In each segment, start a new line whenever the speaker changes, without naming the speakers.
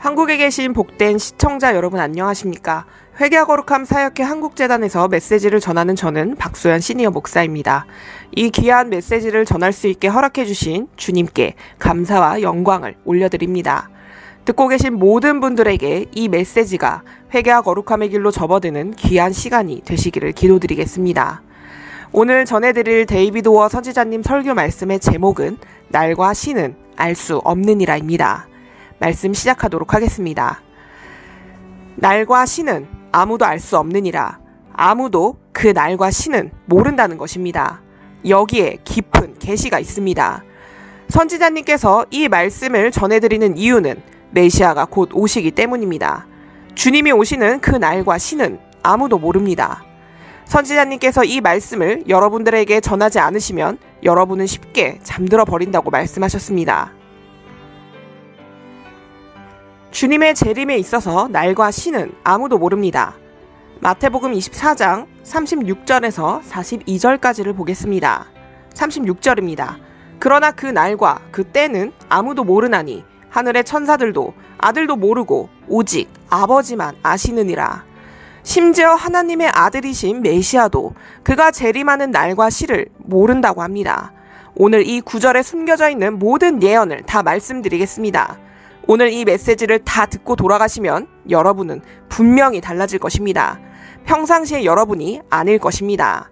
한국에 계신 복된 시청자 여러분 안녕하십니까? 회개와 거룩함 사역회 한국재단에서 메시지를 전하는 저는 박소연 시니어 목사입니다. 이 귀한 메시지를 전할 수 있게 허락해 주신 주님께 감사와 영광을 올려드립니다. 듣고 계신 모든 분들에게 이 메시지가 회개와 거룩함의 길로 접어드는 귀한 시간이 되시기를 기도드리겠습니다. 오늘 전해드릴 데이비드 워어 선지자님 설교 말씀의 제목은 날과 시는 알 수 없느니라입니다. 말씀 시작하도록 하겠습니다. 날과 시는 아무도 알 수 없느니라. 아무도 그 날과 시는 모른다는 것입니다. 여기에 깊은 계시가 있습니다. 선지자님께서 이 말씀을 전해드리는 이유는 메시아가 곧 오시기 때문입니다. 주님이 오시는 그 날과 시는 아무도 모릅니다. 선지자님께서 이 말씀을 여러분들에게 전하지 않으시면 여러분은 쉽게 잠들어 버린다고 말씀하셨습니다. 주님의 재림에 있어서 날과 시는 아무도 모릅니다. 마태복음 24장 36절에서 42절까지를 보겠습니다. 36절입니다. 그러나 그 날과 그 때는 아무도 모르나니 하늘의 천사들도 아들도 모르고 오직 아버지만 아시느니라. 심지어 하나님의 아들이신 메시아도 그가 재림하는 날과 시를 모른다고 합니다. 오늘 이 구절에 숨겨져 있는 모든 예언을 다 말씀드리겠습니다. 오늘 이 메시지를 다 듣고 돌아가시면 여러분은 분명히 달라질 것입니다. 평상시에 여러분이 아닐 것입니다.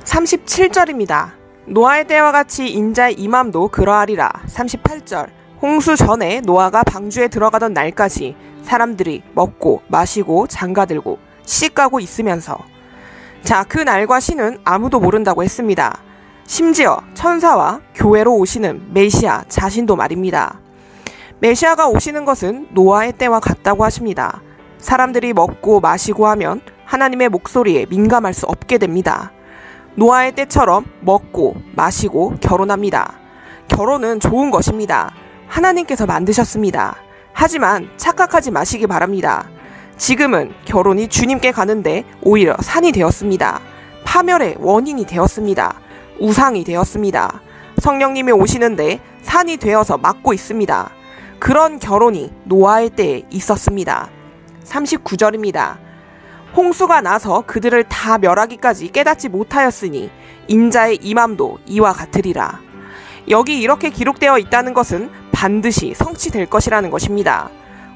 37절입니다. 노아의 때와 같이 인자의 임함도 그러하리라. 38절. 홍수 전에 노아가 방주에 들어가던 날까지 사람들이 먹고 마시고 장가들고 씻가고 있으면서 자, 그 날과 시는 아무도 모른다고 했습니다. 심지어 천사와 교회로 오시는 메시아 자신도 말입니다. 메시아가 오시는 것은 노아의 때와 같다고 하십니다. 사람들이 먹고 마시고 하면 하나님의 목소리에 민감할 수 없게 됩니다. 노아의 때처럼 먹고 마시고 결혼합니다. 결혼은 좋은 것입니다. 하나님께서 만드셨습니다. 하지만 착각하지 마시기 바랍니다. 지금은 결혼이 주님께 가는데 오히려 산이 되었습니다. 파멸의 원인이 되었습니다. 우상이 되었습니다. 성령님이 오시는데 산이 되어서 막고 있습니다. 그런 결혼이 노아의 때에 있었습니다. 39절입니다. 홍수가 나서 그들을 다 멸하기까지 깨닫지 못하였으니 인자의 임함도 이와 같으리라. 여기 이렇게 기록되어 있다는 것은 반드시 성취될 것이라는 것입니다.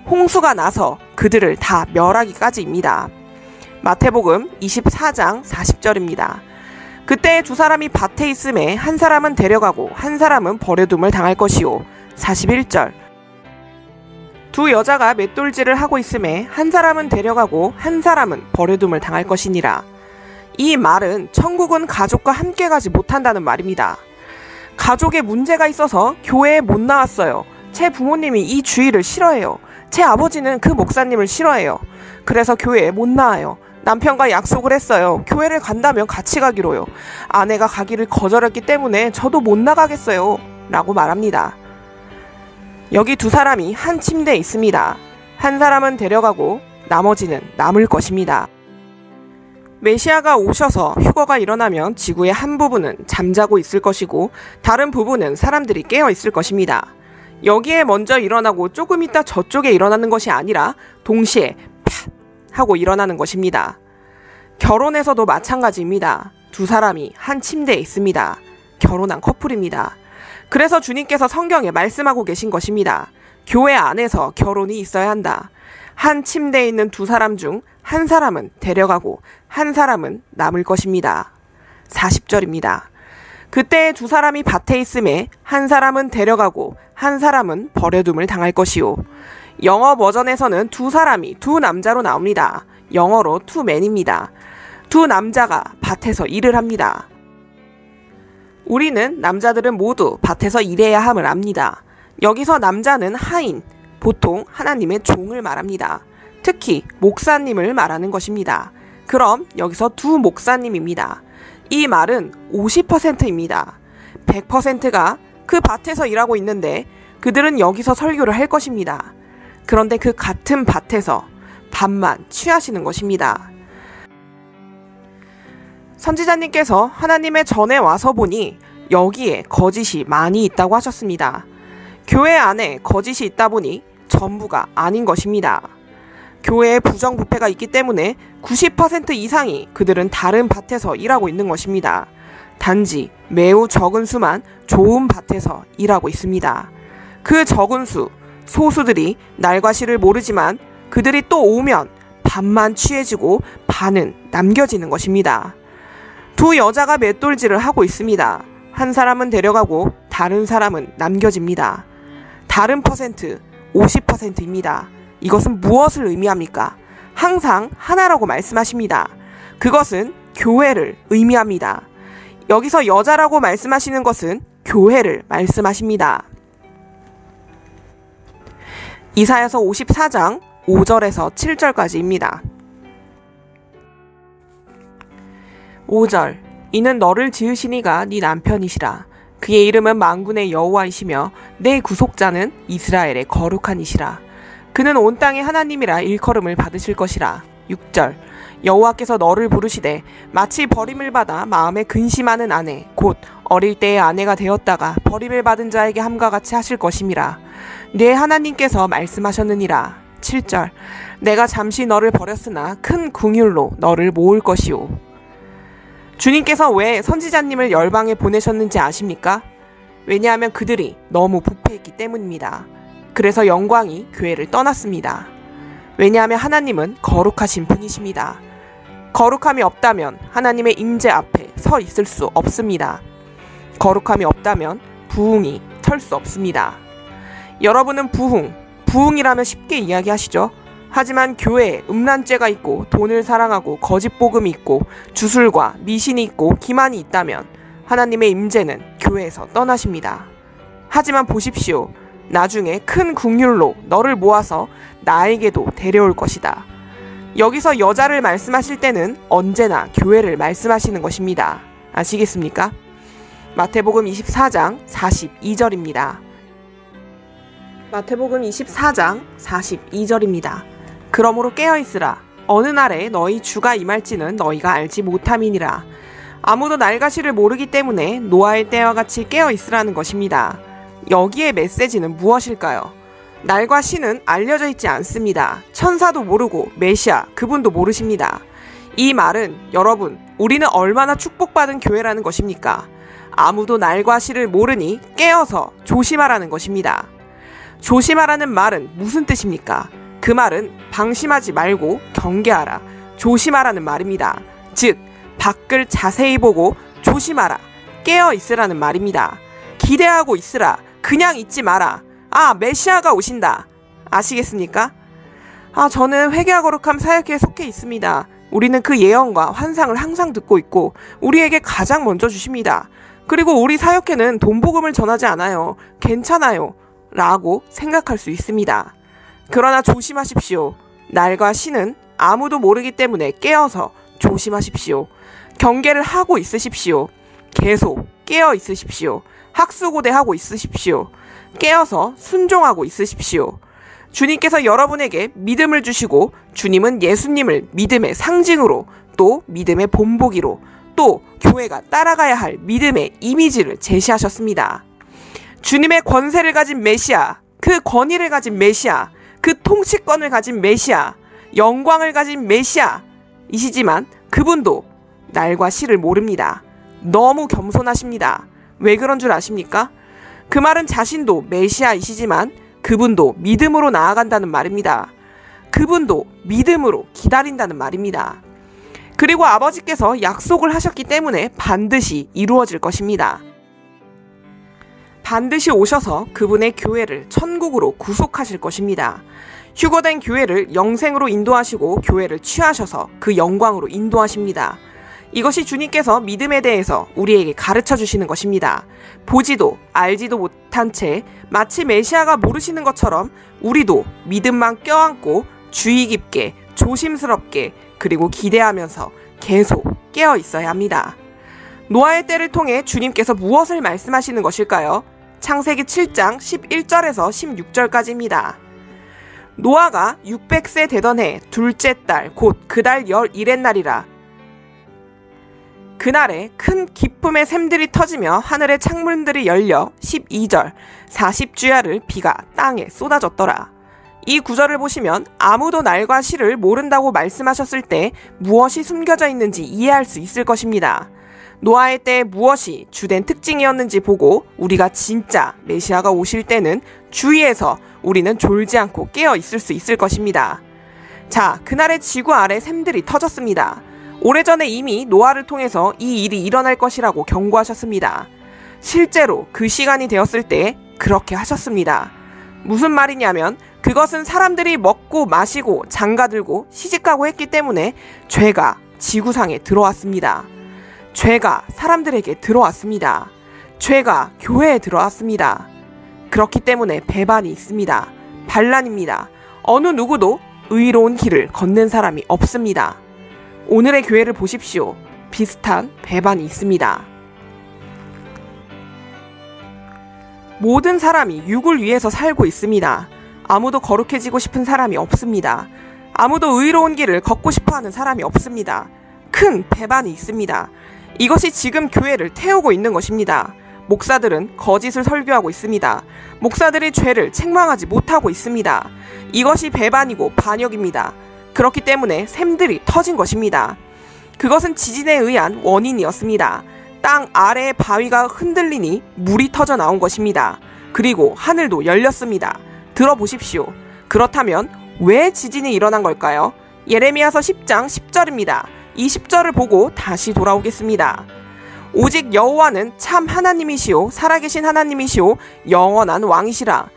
홍수가 나서 그들을 다 멸하기까지입니다. 마태복음 24장 40절입니다. 그때 두 사람이 밭에 있음에 한 사람은 데려가고 한 사람은 버려둠을 당할 것이요. 41절. 두 여자가 맷돌질을 하고 있음에 한 사람은 데려가고 한 사람은 버려둠을 당할 것이니라. 이 말은 천국은 가족과 함께 가지 못한다는 말입니다. 가족에 문제가 있어서 교회에 못 나왔어요. 제 부모님이 이 주의를 싫어해요. 제 아버지는 그 목사님을 싫어해요. 그래서 교회에 못 나와요. 남편과 약속을 했어요. 교회를 간다면 같이 가기로요. 아내가 가기를 거절했기 때문에 저도 못 나가겠어요. 라고 말합니다. 여기 두 사람이 한 침대에 있습니다. 한 사람은 데려가고 나머지는 남을 것입니다. 메시아가 오셔서 휴거가 일어나면 지구의 한 부분은 잠자고 있을 것이고 다른 부분은 사람들이 깨어 있을 것입니다. 여기에 먼저 일어나고 조금 있다 저쪽에 일어나는 것이 아니라 동시에 팍 하고 일어나는 것입니다. 결혼에서도 마찬가지입니다. 두 사람이 한 침대에 있습니다. 결혼한 커플입니다. 그래서 주님께서 성경에 말씀하고 계신 것입니다. 교회 안에서 결혼이 있어야 한다. 한 침대에 있는 두 사람 중 한 사람은 데려가고 한 사람은 남을 것입니다. 40절입니다. 그때 두 사람이 밭에 있음에 한 사람은 데려가고 한 사람은 버려둠을 당할 것이요. 영어 버전에서는 두 사람이 두 남자로 나옵니다. 영어로 two men입니다. 두 남자가 밭에서 일을 합니다. 우리는 남자들은 모두 밭에서 일해야 함을 압니다. 여기서 남자는 하인, 보통 하나님의 종을 말합니다. 특히 목사님을 말하는 것입니다. 그럼 여기서 두 목사님입니다. 이 말은 50%입니다. 100%가 그 밭에서 일하고 있는데 그들은 여기서 설교를 할 것입니다. 그런데 그 같은 밭에서 밥만 취하시는 것입니다. 선지자님께서 하나님의 전에 와서 보니 여기에 거짓이 많이 있다고 하셨습니다. 교회 안에 거짓이 있다 보니 전부가 아닌 것입니다. 교회에 부정부패가 있기 때문에 90% 이상이 그들은 다른 밭에서 일하고 있는 것입니다. 단지 매우 적은 수만 좋은 밭에서 일하고 있습니다. 그 적은 수, 소수들이 날과 시를 모르지만 그들이 또 오면 반만 취해지고 반은 남겨지는 것입니다. 두 여자가 맷돌질을 하고 있습니다. 한 사람은 데려가고 다른 사람은 남겨집니다. 다른 퍼센트 50%입니다. 이것은 무엇을 의미합니까? 항상 하나라고 말씀하십니다. 그것은 교회를 의미합니다. 여기서 여자라고 말씀하시는 것은 교회를 말씀하십니다. 이사야서 54장 5절에서 7절까지입니다. 5절 이는 너를 지으시니가 네 남편이시라. 그의 이름은 만군의 여호와이시며 내 구속자는 이스라엘의 거룩한 이시라. 그는 온 땅의 하나님이라 일컬음을 받으실 것이라. 6절 여호와께서 너를 부르시되 마치 버림을 받아 마음에 근심하는 아내 곧 어릴 때의 아내가 되었다가 버림을 받은 자에게 함과 같이 하실 것임이라. 내 하나님께서 말씀하셨느니라. 7절 내가 잠시 너를 버렸으나 큰 긍휼로 너를 모을 것이오. 주님께서 왜 선지자님을 열방에 보내셨는지 아십니까? 왜냐하면 그들이 너무 부패했기 때문입니다. 그래서 영광이 교회를 떠났습니다. 왜냐하면 하나님은 거룩하신 분이십니다. 거룩함이 없다면 하나님의 임재 앞에 서 있을 수 없습니다. 거룩함이 없다면 부흥이 설 수 없습니다. 여러분은 부흥이라면 쉽게 이야기하시죠. 하지만 교회에 음란죄가 있고 돈을 사랑하고 거짓 복음이 있고 주술과 미신이 있고 기만이 있다면 하나님의 임재는 교회에서 떠나십니다. 하지만 보십시오. 나중에 큰 긍휼로 너를 모아서 나에게도 데려올 것이다. 여기서 여자를 말씀하실 때는 언제나 교회를 말씀하시는 것입니다. 아시겠습니까? 마태복음 24장 42절입니다. 마태복음 24장 42절입니다. 그러므로 깨어있으라. 어느 날에 너희 주가 임할지는 너희가 알지 못함이니라. 아무도 날과 시를 모르기 때문에 노아의 때와 같이 깨어있으라는 것입니다. 여기에 메시지는 무엇일까요? 날과 시는 알려져 있지 않습니다. 천사도 모르고 메시아 그분도 모르십니다. 이 말은 여러분 우리는 얼마나 축복받은 교회라는 것입니까? 아무도 날과 시를 모르니 깨어서 조심하라는 것입니다. 조심하라는 말은 무슨 뜻입니까? 그 말은 방심하지 말고 경계하라, 조심하라는 말입니다. 즉 밖을 자세히 보고 조심하라, 깨어있으라는 말입니다. 기대하고 있으라, 그냥 있지 마라. 아, 메시아가 오신다. 아시겠습니까? 저는 회개와 거룩함 사역회에 속해 있습니다. 우리는 그 예언과 환상을 항상 듣고 있고 우리에게 가장 먼저 주십니다. 그리고 우리 사역회는 돈복음을 전하지 않아요. 괜찮아요. 라고 생각할 수 있습니다. 그러나 조심하십시오. 날과 시는 아무도 모르기 때문에 깨어서 조심하십시오. 경계를 하고 있으십시오. 계속 깨어 있으십시오. 학수고대하고 있으십시오. 깨어서 순종하고 있으십시오. 주님께서 여러분에게 믿음을 주시고 주님은 예수님을 믿음의 상징으로 또 믿음의 본보기로 또 교회가 따라가야 할 믿음의 이미지를 제시하셨습니다. 주님의 권세를 가진 메시아, 그 권위를 가진 메시아, 그 통치권을 가진 메시아, 영광을 가진 메시아이시지만 그분도 날과 시를 모릅니다. 너무 겸손하십니다. 왜 그런 줄 아십니까? 그 말은 자신도 메시아이시지만 그분도 믿음으로 나아간다는 말입니다. 그분도 믿음으로 기다린다는 말입니다. 그리고 아버지께서 약속을 하셨기 때문에 반드시 이루어질 것입니다. 반드시 오셔서 그분의 교회를 천국으로 구속하실 것입니다. 휴거된 교회를 영생으로 인도하시고 교회를 취하셔서 그 영광으로 인도하십니다. 이것이 주님께서 믿음에 대해서 우리에게 가르쳐 주시는 것입니다. 보지도 알지도 못한 채 마치 메시아가 모르시는 것처럼 우리도 믿음만 껴안고 주의 깊게 조심스럽게 그리고 기대하면서 계속 깨어 있어야 합니다. 노아의 때를 통해 주님께서 무엇을 말씀하시는 것일까요? 창세기 7장 11절에서 16절까지입니다. 노아가 600세 되던 해 둘째 달 곧 그 달 11의 날이라. 그날에 큰 기쁨의 샘들이 터지며 하늘의 창문들이 열려 12절 40주야를 비가 땅에 쏟아졌더라. 이 구절을 보시면 아무도 날과 시를 모른다고 말씀하셨을 때 무엇이 숨겨져 있는지 이해할 수 있을 것입니다. 노아의 때에 무엇이 주된 특징이었는지 보고 우리가 진짜 메시아가 오실 때는 주위에서 우리는 졸지 않고 깨어 있을 수 있을 것입니다. 자, 그날의 지구 아래 샘들이 터졌습니다. 오래전에 이미 노아를 통해서 이 일이 일어날 것이라고 경고하셨습니다. 실제로 그 시간이 되었을 때 그렇게 하셨습니다. 무슨 말이냐면 그것은 사람들이 먹고 마시고 장가들고 시집가고 했기 때문에 죄가 지구상에 들어왔습니다. 죄가 사람들에게 들어왔습니다. 죄가 교회에 들어왔습니다. 그렇기 때문에 배반이 있습니다. 반란입니다. 어느 누구도 의로운 길을 걷는 사람이 없습니다. 오늘의 교회를 보십시오. 비슷한 배반이 있습니다. 모든 사람이 육을 위해서 살고 있습니다. 아무도 거룩해지고 싶은 사람이 없습니다. 아무도 의로운 길을 걷고 싶어하는 사람이 없습니다. 큰 배반이 있습니다. 이것이 지금 교회를 태우고 있는 것입니다. 목사들은 거짓을 설교하고 있습니다. 목사들이 죄를 책망하지 못하고 있습니다. 이것이 배반이고 반역입니다. 그렇기 때문에 샘들이 터진 것입니다. 그것은 지진에 의한 원인이었습니다. 땅 아래의 바위가 흔들리니 물이 터져 나온 것입니다. 그리고 하늘도 열렸습니다. 들어보십시오. 그렇다면 왜 지진이 일어난 걸까요? 예레미야서 10장 10절입니다. 이 10절을 보고 다시 돌아오겠습니다. 오직 여호와는 참 하나님이시오 살아계신 하나님이시오 영원한 왕이시라.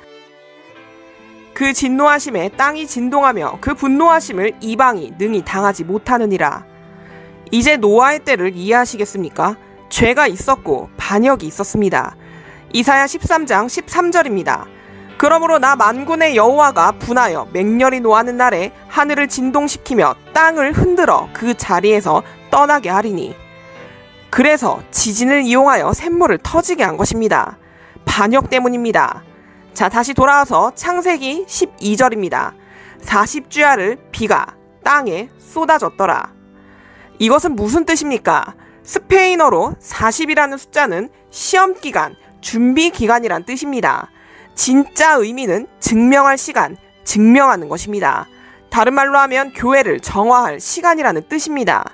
그 진노하심에 땅이 진동하며 그 분노하심을 이방이 능히 당하지 못하느니라. 이제 노아의 때를 이해하시겠습니까? 죄가 있었고 반역이 있었습니다. 이사야 13장 13절입니다. 그러므로 나 만군의 여호와가 분하여 맹렬히 노하는 날에 하늘을 진동시키며 땅을 흔들어 그 자리에서 떠나게 하리니. 그래서 지진을 이용하여 샘물을 터지게 한 것입니다. 반역 때문입니다. 자, 다시 돌아와서 창세기 12절입니다. 40주야를 비가 땅에 쏟아졌더라. 이것은 무슨 뜻입니까? 스페인어로 40이라는 숫자는 시험기간, 준비기간이란 뜻입니다. 진짜 의미는 증명할 시간, 증명하는 것입니다. 다른 말로 하면 교회를 정화할 시간이라는 뜻입니다.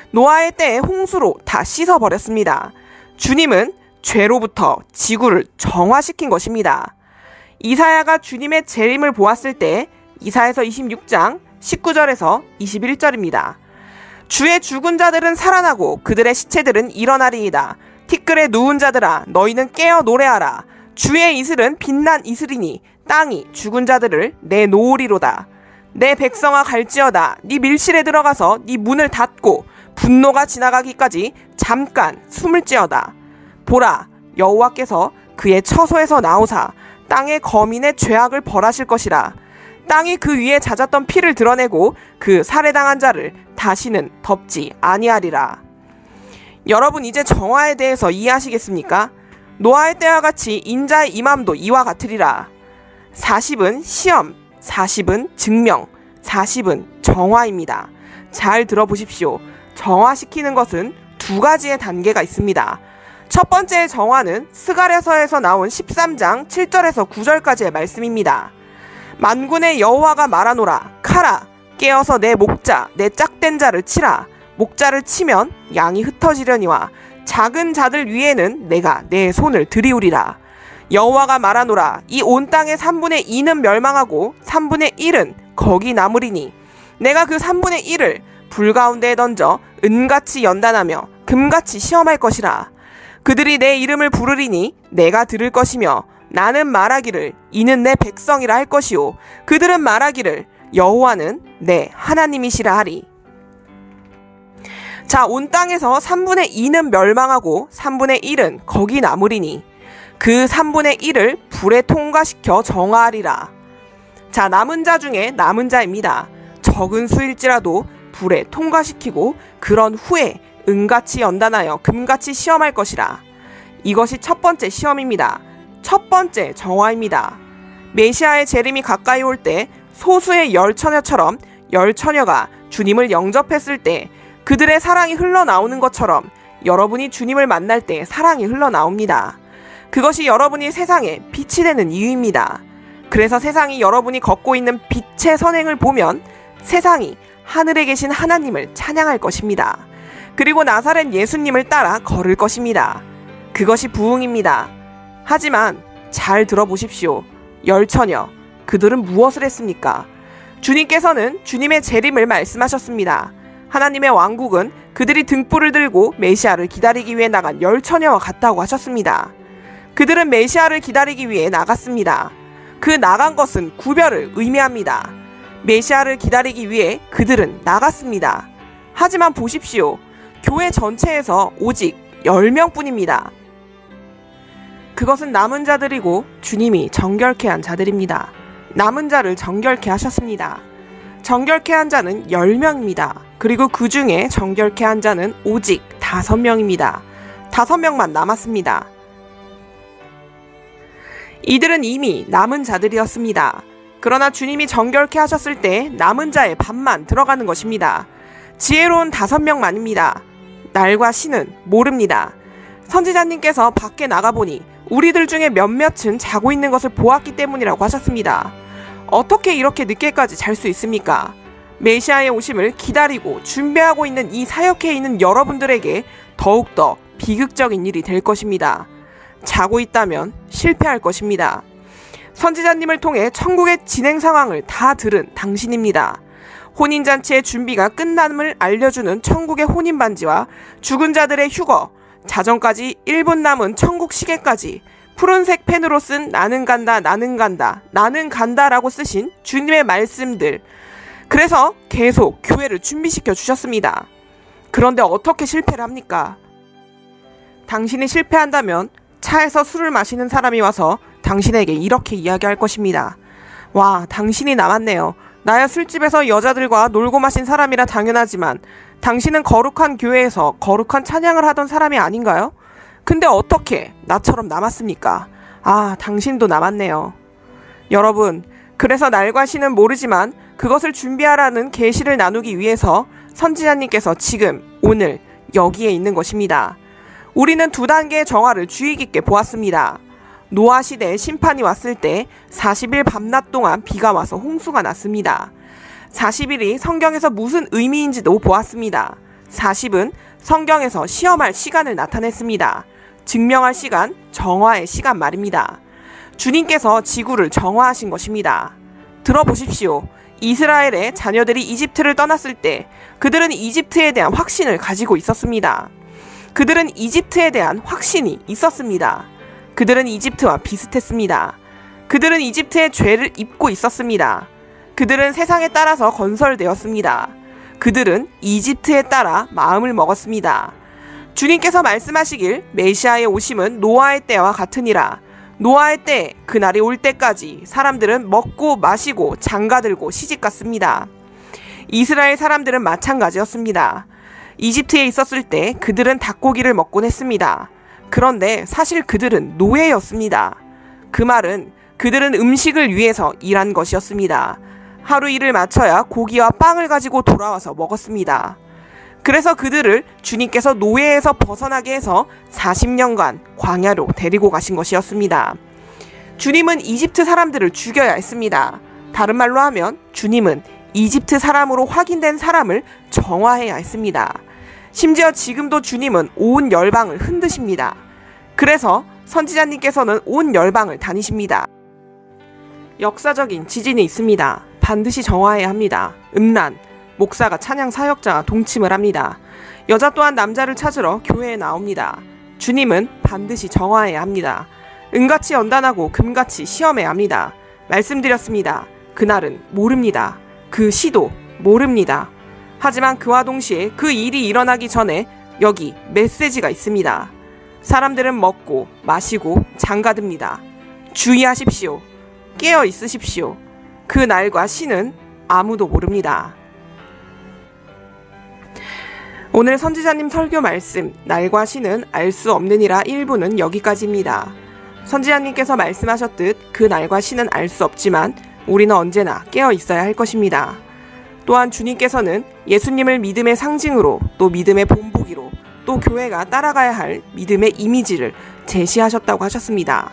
노아의 때에 홍수로 다 씻어버렸습니다. 주님은 죄로부터 지구를 정화시킨 것입니다. 이사야가 주님의 재림을 보았을 때 이사야서 26장 19절에서 21절입니다. 주의 죽은 자들은 살아나고 그들의 시체들은 일어나리이다. 티끌에 누운 자들아 너희는 깨어 노래하라. 주의 이슬은 빛난 이슬이니 땅이 죽은 자들을 내놓으리로다. 내 백성아 갈지어다. 네 밀실에 들어가서 네 문을 닫고 분노가 지나가기까지 잠깐 숨을지어다. 보라, 여호와께서 그의 처소에서 나오사 땅의 거민의 죄악을 벌하실 것이라. 땅이 그 위에 잦았던 피를 드러내고 그 살해당한 자를 다시는 덮지 아니하리라. 여러분, 이제 정화에 대해서 이해하시겠습니까? 노아의 때와 같이 인자의 임함도 이와 같으리라. 40은 시험, 40은 증명, 40은 정화입니다. 잘 들어보십시오. 정화시키는 것은 두 가지의 단계가 있습니다. 첫 번째의 정화는 스가랴서에서 나온 13장 7절에서 9절까지의 말씀입니다. 만군의 여호와가 말하노라. 카라, 깨어서 내 목자, 내 짝된 자를 치라. 목자를 치면 양이 흩어지려니와 작은 자들 위에는 내가 내 손을 들이우리라. 여호와가 말하노라. 이 온 땅의 3분의 2는 멸망하고 3분의 1은 거기 남으리니 내가 그 3분의 1을 불 가운데에 던져 은같이 연단하며 금같이 시험할 것이라. 그들이 내 이름을 부르리니 내가 들을 것이며 나는 말하기를 이는 내 백성이라 할 것이요 그들은 말하기를 여호와는 내 하나님이시라 하리. 자, 온 땅에서 3분의 2는 멸망하고 3분의 1은 거기 남으리니 그 3분의 1을 불에 통과시켜 정화하리라. 자, 남은 자 중에 남은 자입니다. 적은 수일지라도 불에 통과시키고 그런 후에 은같이 연단하여 금같이 시험할 것이라. 이것이 첫 번째 시험입니다. 첫 번째 정화입니다. 메시아의 재림이 가까이 올 때 소수의 열 처녀처럼 열 처녀가 주님을 영접했을 때 그들의 사랑이 흘러나오는 것처럼 여러분이 주님을 만날 때 사랑이 흘러나옵니다. 그것이 여러분이 세상에 빛이 되는 이유입니다. 그래서 세상이 여러분이 걷고 있는 빛의 선행을 보면 세상이 하늘에 계신 하나님을 찬양할 것입니다. 그리고 나사렛 예수님을 따라 걸을 것입니다. 그것이 부흥입니다. 하지만 잘 들어보십시오. 열처녀, 그들은 무엇을 했습니까? 주님께서는 주님의 재림을 말씀하셨습니다. 하나님의 왕국은 그들이 등불을 들고 메시아를 기다리기 위해 나간 열처녀와 같다고 하셨습니다. 그들은 메시아를 기다리기 위해 나갔습니다. 그 나간 것은 구별을 의미합니다. 메시아를 기다리기 위해 그들은 나갔습니다. 하지만 보십시오. 교회 전체에서 오직 10명뿐입니다. 그것은 남은 자들이고 주님이 정결케 한 자들입니다. 남은 자를 정결케 하셨습니다. 정결케 한 자는 10명입니다. 그리고 그 중에 정결케 한 자는 오직 5명입니다. 5명만 남았습니다. 이들은 이미 남은 자들이었습니다. 그러나 주님이 정결케 하셨을 때 남은 자의 반만 들어가는 것입니다. 지혜로운 5명만입니다. 날과 신은 모릅니다. 선지자님께서 밖에 나가보니 우리들 중에 몇몇은 자고 있는 것을 보았기 때문이라고 하셨습니다. 어떻게 이렇게 늦게까지 잘 수 있습니까? 메시아의 오심을 기다리고 준비하고 있는 이 사역회에 있는 여러분들에게 더욱더 비극적인 일이 될 것입니다. 자고 있다면 실패할 것입니다. 선지자님을 통해 천국의 진행 상황을 다 들은 당신입니다. 혼인잔치의 준비가 끝남을 알려주는 천국의 혼인반지와 죽은 자들의 휴거, 자정까지 1분 남은 천국 시계까지 푸른색 펜으로 쓴 나는 간다, 나는 간다, 나는 간다라고 쓰신 주님의 말씀들. 그래서 계속 교회를 준비시켜 주셨습니다. 그런데 어떻게 실패를 합니까? 당신이 실패한다면 차에서 술을 마시는 사람이 와서 당신에게 이렇게 이야기할 것입니다. 와, 당신이 남았네요. 나야 술집에서 여자들과 놀고 마신 사람이라 당연하지만 당신은 거룩한 교회에서 거룩한 찬양을 하던 사람이 아닌가요? 근데 어떻게 나처럼 남았습니까? 아, 당신도 남았네요. 여러분, 그래서 날과 신은 모르지만 그것을 준비하라는 계시를 나누기 위해서 선지자님께서 지금 오늘 여기에 있는 것입니다. 우리는 2단계의 정화를 주의 깊게 보았습니다. 노아 시대에 심판이 왔을 때 40일 밤낮 동안 비가 와서 홍수가 났습니다. 40일이 성경에서 무슨 의미인지도 보았습니다. 40은 성경에서 시험할 시간을 나타냈습니다. 증명할 시간, 정화의 시간 말입니다. 주님께서 지구를 정화하신 것입니다. 들어보십시오. 이스라엘의 자녀들이 이집트를 떠났을 때 그들은 이집트에 대한 확신을 가지고 있었습니다. 그들은 이집트에 대한 확신이 있었습니다. 그들은 이집트와 비슷했습니다. 그들은 이집트의 죄를 입고 있었습니다. 그들은 세상에 따라서 건설되었습니다. 그들은 이집트에 따라 마음을 먹었습니다. 주님께서 말씀하시길 메시아의 오심은 노아의 때와 같으니라. 노아의 때 그날이 올 때까지 사람들은 먹고 마시고 장가들고 시집갔습니다. 이스라엘 사람들은 마찬가지였습니다. 이집트에 있었을 때 그들은 닭고기를 먹곤 했습니다. 그런데 사실 그들은 노예였습니다. 그 말은 그들은 음식을 위해서 일한 것이었습니다. 하루 일을 마쳐야 고기와 빵을 가지고 돌아와서 먹었습니다. 그래서 그들을 주님께서 노예에서 벗어나게 해서 40년간 광야로 데리고 가신 것이었습니다. 주님은 이집트 사람들을 죽여야 했습니다. 다른 말로 하면 주님은 이집트 사람으로 확인된 사람을 정화해야 했습니다. 심지어 지금도 주님은 온 열방을 흔드십니다. 그래서 선지자님께서는 온 열방을 다니십니다. 역사적인 지진이 있습니다. 반드시 정화해야 합니다. 음란, 목사가 찬양 사역자와 동침을 합니다. 여자 또한 남자를 찾으러 교회에 나옵니다. 주님은 반드시 정화해야 합니다. 은같이 연단하고 금같이 시험해야 합니다. 말씀드렸습니다. 그날은 모릅니다. 그 시도 모릅니다. 하지만 그와 동시에 그 일이 일어나기 전에 여기 메시지가 있습니다. 사람들은 먹고 마시고 장가듭니다. 주의하십시오. 깨어 있으십시오. 그 날과 시는 아무도 모릅니다. 오늘 선지자님 설교 말씀 날과 시는 알 수 없느니라 1부는 여기까지입니다. 선지자님께서 말씀하셨듯 그 날과 시는 알 수 없지만 우리는 언제나 깨어 있어야 할 것입니다. 또한 주님께서는 예수님을 믿음의 상징으로 또 믿음의 본보기로 또 교회가 따라가야 할 믿음의 이미지를 제시하셨다고 하셨습니다.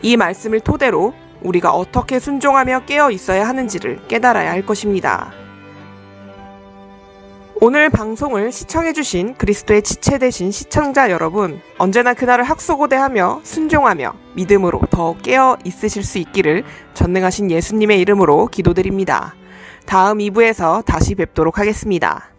이 말씀을 토대로 우리가 어떻게 순종하며 깨어 있어야 하는지를 깨달아야 할 것입니다. 오늘 방송을 시청해주신 그리스도의 지체 되신 시청자 여러분, 언제나 그날을 학수고대하며 순종하며 믿음으로 더 깨어 있으실 수 있기를 전능하신 예수님의 이름으로 기도드립니다. 다음 2부에서 다시 뵙도록 하겠습니다.